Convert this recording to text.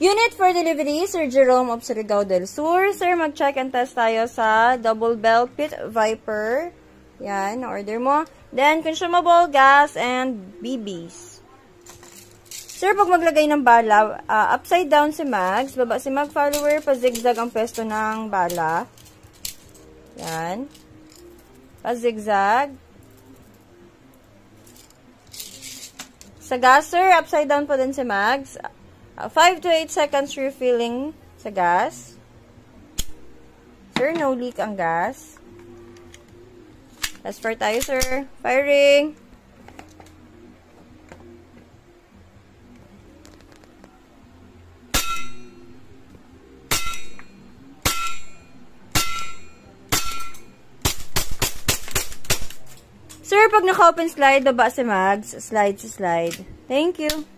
Unit for delivery, Sir Jerome of Surigao del Sur. Sir, mag-check and test tayo sa Double Bell Pit Viper. Yan, order mo. Then, consumable, gas, and BBs. Sir, pag maglagay ng bala, upside down si Mags, baba si Mag follower, pa-zigzag ang pwesto ng bala. Yan. Pa-zigzag. Sa gas, sir, upside down pa din si Mags. 5 to 8 seconds refilling sa gas. Sir, no leak ang gas. Let's fire tayo, sir. Firing. Sir, pag naka-open slide, baba si Mags. Slide. Thank you.